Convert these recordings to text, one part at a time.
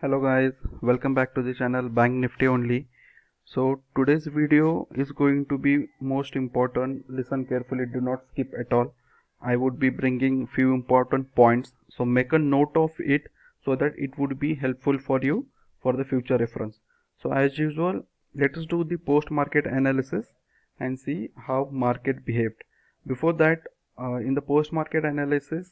Hello guys, welcome back to the channel Bank Nifty only. So today's video is going to be most important. Listen carefully, do not skip at all. I would be bringing few important points, so make a note of it so that it would be helpful for you for the future reference. So as usual, let us do the post market analysis and see how market behaved. Before that, in the post market analysis,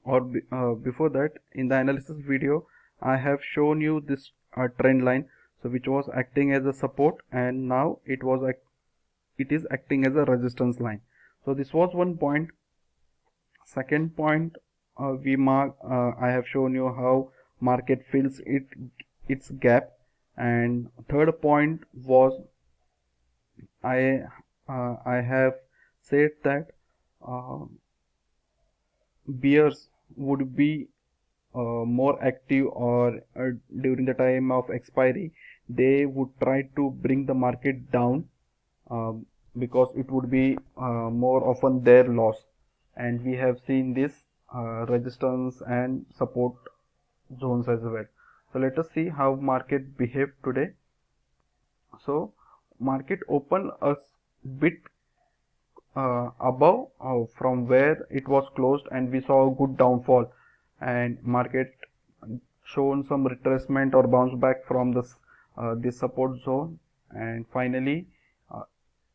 before that, in the analysis video I have shown you this trend line, so which was acting as a support, and now it is acting as a resistance line. So this was one point. Second point, I have shown you how market fills its gap, and third point was I have said that uh, bears would be more active, or during the time of expiry they would try to bring the market down, um, because it would be more often their loss, and we have seen this resistance and support zones as well. So let us see how market behaved today. So market opened a bit above from where it was closed, and we saw a good downfall, and market shown some retracement or bounce back from this support zone, and finally uh,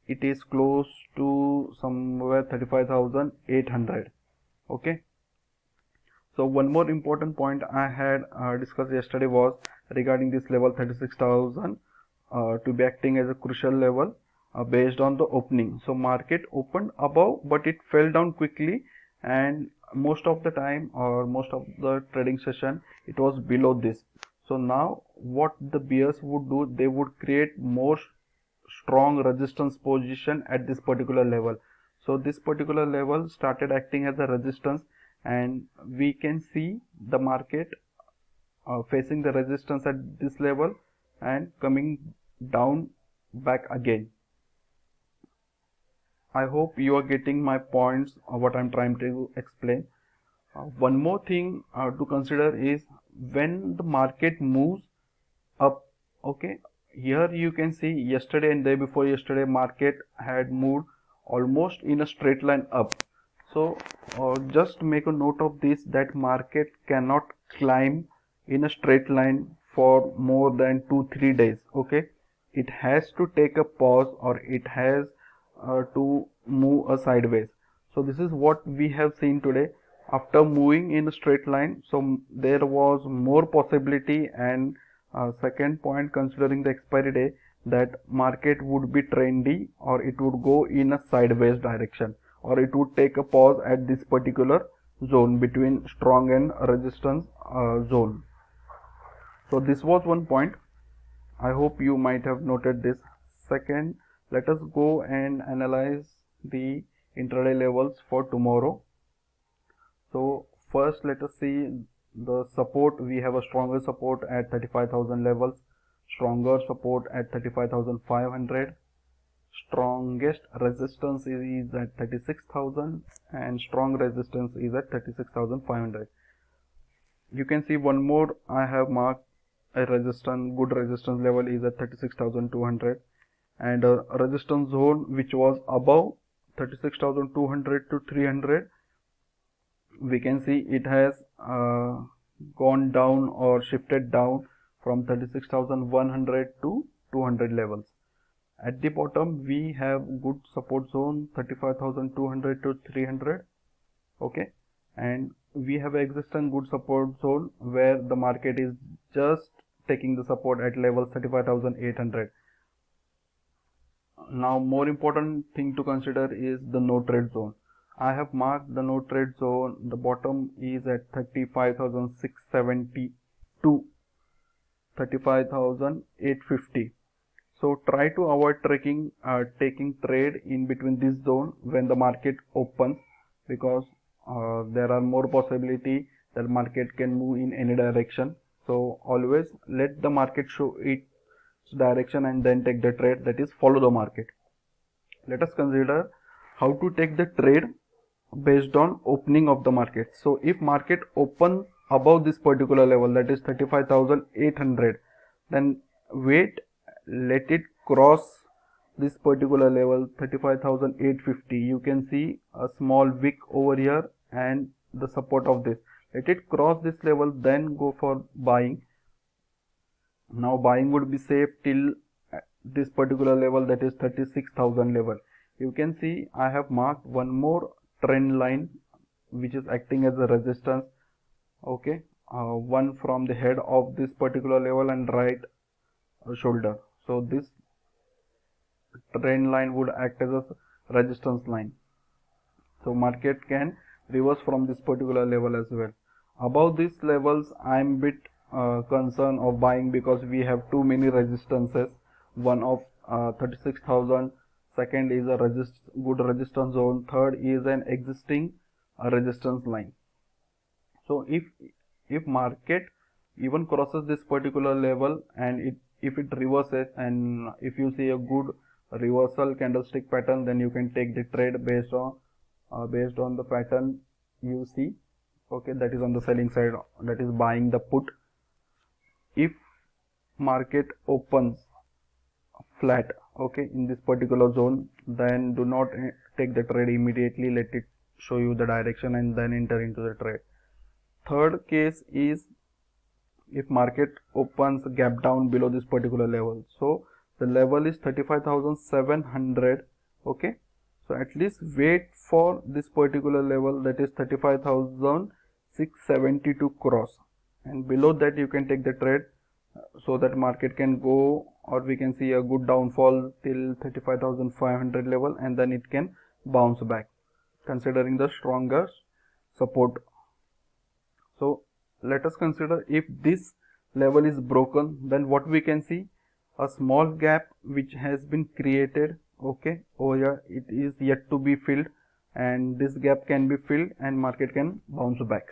it is close to somewhere 35,800. Okay, so one more important point I had discussed yesterday was regarding this level 36,000 to be acting as a crucial level based on the opening. So market opened above, but it fell down quickly, and most of the time, or most of the trading session, it was below this. So now what the bears would do, they would create more strong resistance position at this particular level. So this particular level started acting as a resistance, and we can see the market facing the resistance at this level and coming down back again. I hope you are getting my points of what I'm trying to explain. One more thing to consider is when the market moves up. Okay, here you can see yesterday and day before yesterday market had moved almost in a straight line up. So just make a note of this, that market cannot climb in a straight line for more than 2-3 days. Okay, it has to take a pause, or it has to move a sideways. So this is what we have seen today. After moving in a straight line, so there was more possibility, and second point, considering the expiry day, that market would be trendy, or it would go in a sideways direction, or it would take a pause at this particular zone between strong and resistance zone. So this was one point. I hope you might have noted this. Second, let us go and analyze the intraday levels for tomorrow. So first let us see the support. We have a stronger support at 35,000 levels, stronger support at 35,500, strongest resistance is at 36,000, and strong resistance is at 36,500. You can see one more I have marked a resistance, good resistance level is at 36,200, and a resistance zone which was above 36,200 to 300, we can see it has gone down or shifted down from 36,100 to 200 levels. At the bottom we have good support zone 35,200 to 300. Okay, and we have existing good support zone where the market is just taking the support at level 35,800. Now more important thing to consider is the no trade zone. I have marked the no trade zone. The bottom is at 35,670 to 35,850. So try to avoid taking trade in between this zone when the market opens, because there are more possibility that market can move in any direction. So always let the market show its direction and then take the trade, that is follow the market. Let us consider how to take the trade based on opening of the market. So if market opens above this particular level, that is 35,800, then wait, let it cross this particular level 35,850. you can see a small wick over here and the support of this. Let it cross this level, then go for buying. Now buying would be safe till this particular level, that is 36,000 level. You can see I have marked one more trend line which is acting as a resistance. Okay, one from the head of this particular level and right shoulder. So this trend line would act as a resistance line. So market can reverse from this particular level as well. Above these levels, I am bit concerned of buying because we have too many resistances. One of 36,000. Second is a good resistance zone. Third is an existing resistance line. So if market even crosses this particular level and if it reverses, and if you see a good reversal candlestick pattern, then you can take the trade based on the pattern you see. Okay, that is on the selling side, that is buying the put. If market opens flat, okay, in this particular zone, then do not take the trade immediately. Let it show you the direction and then enter into the trade. Third case is if market opens gap down below this particular level. So the level is 35,700. okay, so at least wait for this particular level, that is 35,672 cross, and below that you can take the trade, so that market can go, or we can see a good downfall till 35,500 level, and then it can bounce back considering the stronger support. So let us consider if this level is broken, then what we can see, a small gap which has been created. Okay, over here it is yet to be filled, and this gap can be filled and market can bounce back.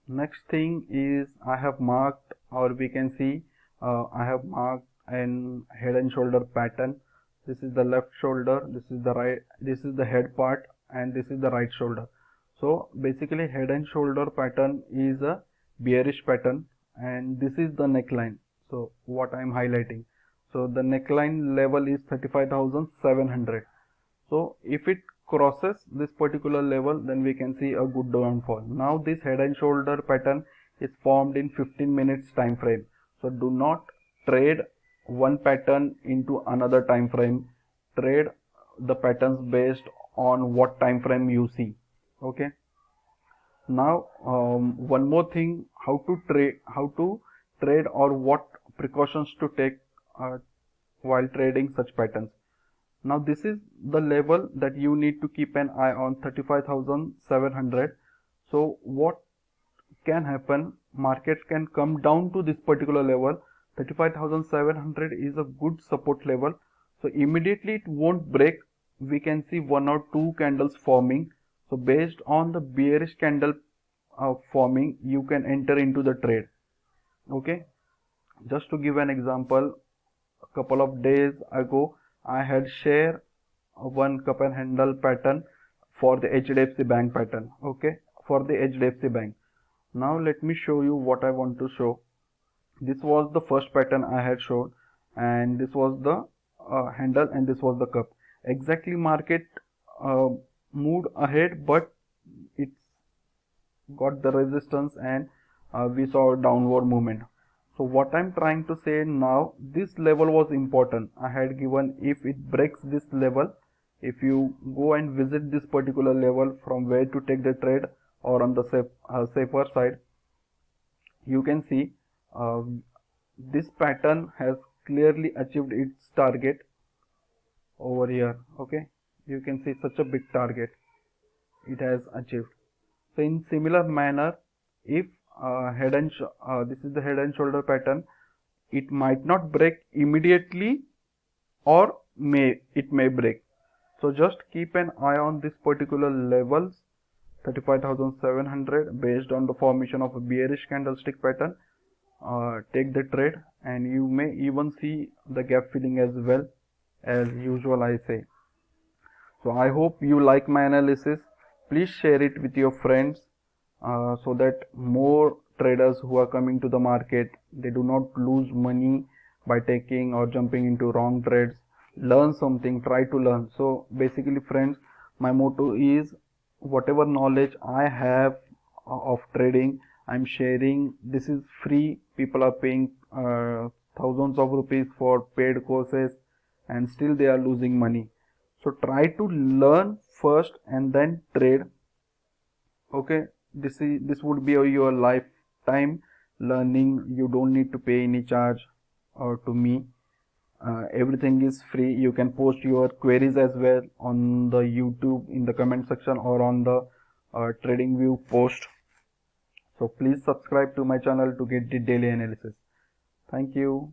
Next thing is I have marked, or we can see I have marked an head and shoulder pattern. This is the left shoulder, this is the right, this is the head part, and this is the right shoulder. So basically head and shoulder pattern is a bearish pattern, and this is the neckline. So what I am highlighting, so the neckline level is 35,700. so if it crosses this particular level, then we can see a good downfall. Now this head and shoulder pattern is formed in 15 minutes time frame. So do not trade one pattern into another time frame. Trade the patterns based on what time frame you see. Okay, now one more thing, how to trade or what precautions to take while trading such patterns. Now this is the level that you need to keep an eye on, 35,700. so what can happen, market can come down to this particular level. 35,700 is a good support level, so immediately it won't break. We can see one or two candles forming. So based on the bearish candle forming, you can enter into the trade. Okay, just to give an example, a couple of days ago I had shared one cup and handle pattern for the HDFC Bank pattern. Okay, for the HDFC Bank. Now let me show you what I want to show. This was the first pattern I had shown, and this was the handle, and this was the cup. Exactly market moved ahead, but it's got the resistance, and we saw a downward movement. So what I'm trying to say now, this level was important. I had given, if it breaks this level, if you go and visit this particular level from where to take the trade, or on the safer side, you can see this pattern has clearly achieved its target over here. Okay, you can see such a big target it has achieved. So in similar manner, if this is the head and shoulder pattern, it might not break immediately, or it may break. So just keep an eye on this particular levels, 35,700, based on the formation of a bearish candlestick pattern. Take the trade, and you may even see the gap filling as well, as usual I say. So I hope you like my analysis. Please share it with your friends. so that more traders who are coming to the market, they do not lose money by taking or jumping into wrong trades. Learn something, try to learn. So basically friends, my motto is whatever knowledge I have of trading, I'm sharing. This is free. People are paying thousands of rupees for paid courses and still they are losing money. So try to learn first and then trade. Okay, this would be your lifetime learning. You don't need to pay any charge to me. Everything is free. You can post your queries as well on the YouTube in the comment section or on the TradingView post. So please subscribe to my channel to get the daily analysis. Thank you.